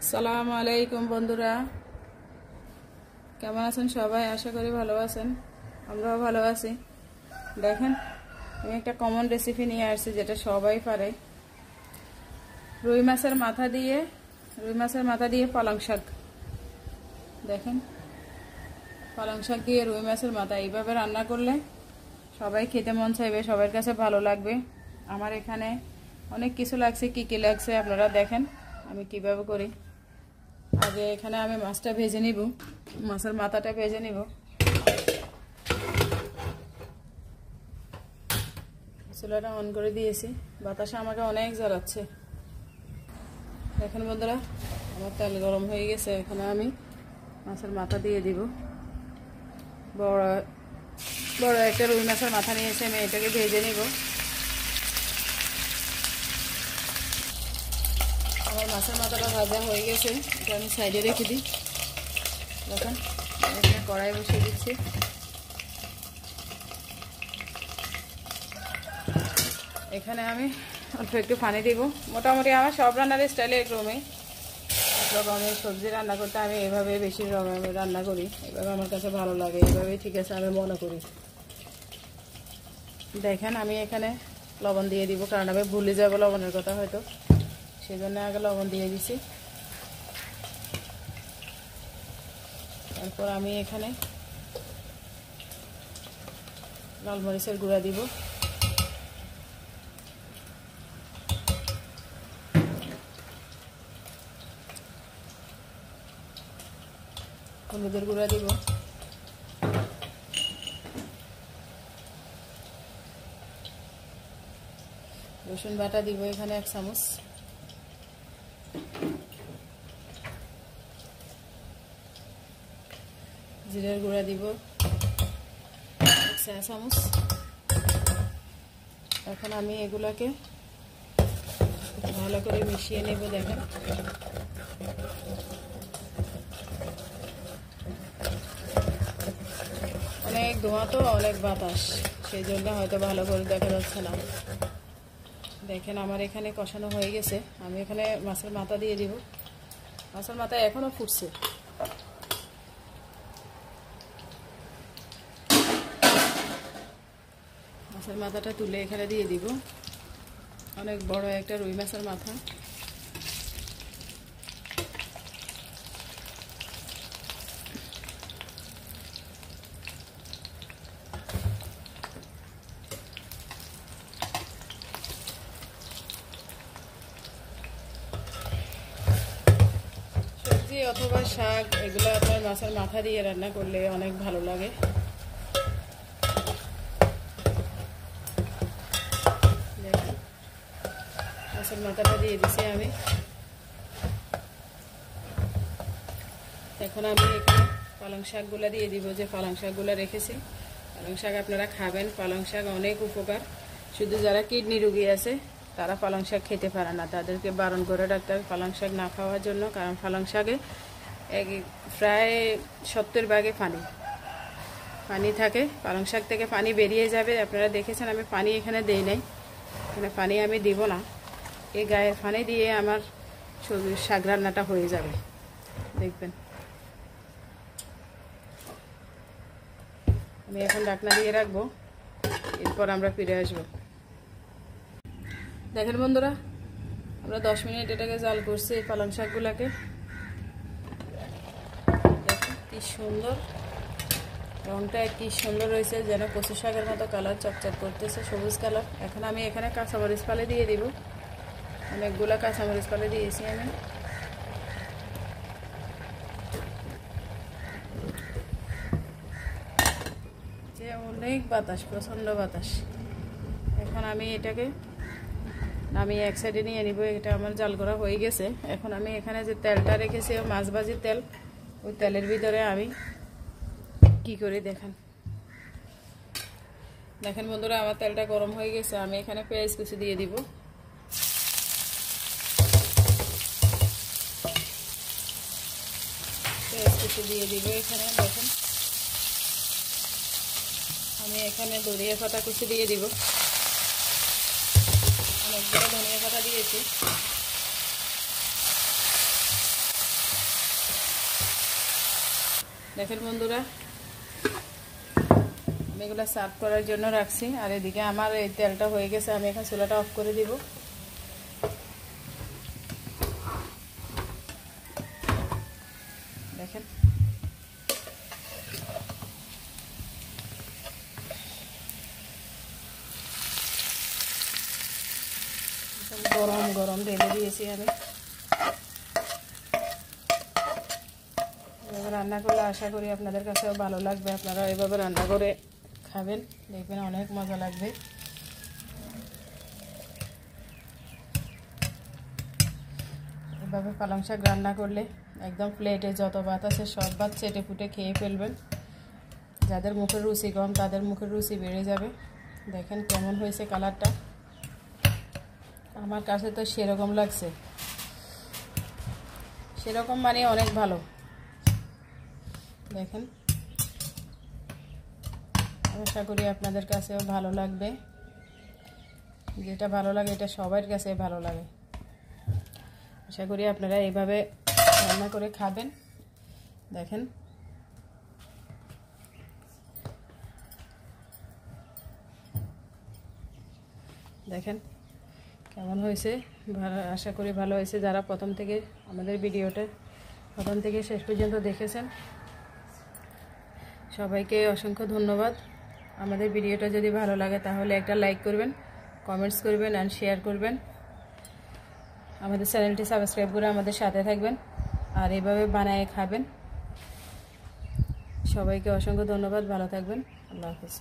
আসসালামু আলাইকুম বন্ধুরা, কেমন আছেন সবাই? আশা করি ভালো আছেন, আমরাও ভালো আছি। দেখেন, আমি একটা কমন রেসিপি নিয়ে আসছি যেটা সবাই পারে। রুই মাছের মাথা দিয়ে পালং শাক। দেখেন, পালং শাক দিয়ে রুই মাছের মাথা এইভাবে রান্না করলে সবাই খেতে মন চাইবে, সবার কাছে ভালো লাগবে। আমার এখানে অনেক কিছু লাগছে, কি লাগছে আপনারা দেখেন আমি কিভাবে করি। আগে এখানে আমি মাছটা ভেজে নিব, মাছের মাথাটা ভেজে নিব। চুলাটা অন করে দিয়েছি, বাতাসে আমাকে অনেক জ্বালাচ্ছে। দেখেন বন্ধুরা, আমার তেল গরম হয়ে গেছে। এখানে আমি মাছের মাথা দিয়ে দিব। বড় বড় একটা রুই মাছের মাথা নিয়েছি, আমি এটাকে ভেজে নিব। আমার মাছের মাথাটা ভাজা হয়ে গেছে, এটা আমি সাইডে রেখে দিই। দেখেন, এখানে কড়াই বসিয়ে দিচ্ছি। এখানে আমি অল্প একটু পানি দিব। মোটামুটি আমার সব রান্নার স্টাইলে একরকমই, রকমের সবজি রান্না করতে আমি এভাবে বেশি রকমের রান্না করি। এভাবে আমার কাছে ভালো লাগে, এভাবেই ঠিক আছে আমি মনে করি। দেখেন, আমি এখানে লবণ দিয়ে দিব, কারণ আমি ভুলে যাবো লবণের কথা হয়তো, সেই জন্য আগে লবণ দিয়ে দিছি। তারপর আমি এখানে লাল মরিচের গুঁড়া দিব, হলুদের গুঁড়া দিব, রসুন বাটা দিব এখানে 1 চামচ, জিরার গুঁড়া দিব 1 চা চামচ। এখন আমি এগুলাকে ভালো করে মিশিয়ে নেব। দেখেন, অনেক ধোঁয়া তো, অনেক বাতাস, সেই জন্য হয়তো ভালো করে দেখা যাচ্ছে না। দেখেন, আমার এখানে কষানো হয়ে গেছে। আমি এখানে মাছের মাথা দিয়ে দিব। মাছের মাথা এখনো ফুটছে। মাছের মাথাটা তুলে এখানে দিয়ে দিব। অনেক বড় একটা রুই মাছের মাথা। সবজি অথবা শাক এগুলো আপনার মাছের মাথা দিয়ে রান্না করলে অনেক ভালো লাগে। মাছের মাথাটা দিয়ে দিছি আমি। এখন আমি এখানে পালং শাকগুলো দিয়ে দিব, যে পালং শাকগুলো রেখেছি। পালং শাক আপনারা খাবেন, পালং শাক অনেক উপকার। শুধু যারা কিডনি রোগী আছে তারা পালং শাক খেতে পারে না, তাদেরকে বারণ করে ডাক্তার পালং শাক না খাওয়ার জন্য। কারণ পালং শাকে প্রায় 70 ভাগে পানি থাকে। পালং শাক থেকে পানি বেরিয়ে যাবে। আপনারা দেখেছেন আমি পানি এখানে দেই নাই, এখানে পানি আমি দিব না। এই গায়ের পানি দিয়ে আমার শাক রান্নাটা হয়ে যাবে, দেখবেন। আমি এখন ঢাকনা দিয়ে রাখবো, এরপর আমরা ফিরে আসবো। দেখেন বন্ধুরা, আমরা 10 মিনিট এটাকে জাল করছি এই পালং শাকগুলাকে। দেখেন কি সুন্দর রংটা, কি সুন্দর রয়েছে, যেন কচু শাকের মতো কালার, চকচক করতেছে, সবুজ কালার। এখন আমি এখানে কাঁচামরিচ ফালে দিয়ে দিব। অনেকগুলা কাঁচামরিচ ফালে দিয়েছি আমি। যে অনেক বাতাস, প্রচণ্ড বাতাস। এখন আমি এটাকে নামিয়ে এক সাইডে নিয়ে নিব। এটা আমার জাল করা হয়ে গেছে। এখন আমি এখানে যে তেলটা রেখেছি, মাছ ভাজির তেল, ওই তেলের ভিতরে আমি কি করি দেখেন বন্ধুরা, আমার তেলটা গরম হয়ে গেছে। আমি এখানে পেঁয়াজ কুচি দিয়ে দিব। পেঁয়াজ কুচি দিয়ে দিব এখানে। দেখেন, আমি এখানে ধনিয়া পাতা কুচি দিয়ে দিব। অনেকগুলো ধনিয়া পাতা দিয়েছি। দেখেন বন্ধুরা, আমি এগুলো সার্ভ করার জন্য রাখছি। আর এদিকে আমার এই তেলটা হয়ে গেছে, আমি এখন চুলাটা অফ করে দিব। দেখেন গরম গরম ঢেলে দিয়েছি আমি। এভাবে রান্না করলে আশা করি আপনাদের কাছেও ভালো লাগবে। আপনারা এভাবে রান্না করে খাবেন, দেখবেন অনেক মজা লাগবে। এভাবে পালং শাক রান্না করলে একদম প্লেটে যত ভাত আছে সব ভাত চেটে ফুটে খেয়ে ফেলবেন। যাদের মুখের রুচি কম তাদের মুখের রুচি বেড়ে যাবে। দেখেন কেমন হয়েছে কালারটা, আমার কাছে তো সেরকম লাগছে, সেরকম মানে অনেক ভালো। দেখেন, আশা করি আপনাদের কাছেও ভালো লাগবে। যেটা ভালো লাগে এটা সবার কাছে ভালো লাগে। আশা করি আপনারা এইভাবে রান্না করে খাবেন। দেখেন দেখেন কেমন হয়েছে, আশা করি ভালো হয়েছে। যারা প্রথম থেকে আমাদের ভিডিওটা প্রথম থেকে শেষ পর্যন্ত দেখেছেন সবাইকে অসংখ্য ধন্যবাদ। আমাদের ভিডিওটা যদি ভালো লাগে তাহলে একটা লাইক করবেন, কমেন্টস করবেন আর শেয়ার করবেন। আমাদের চ্যানেলটি সাবস্ক্রাইব করে আমাদের সাথে থাকবেন আর এইভাবে বানায় খাবেন। সবাইকে অসংখ্য ধন্যবাদ, ভালো থাকবেন, আল্লাহ হাফেজ।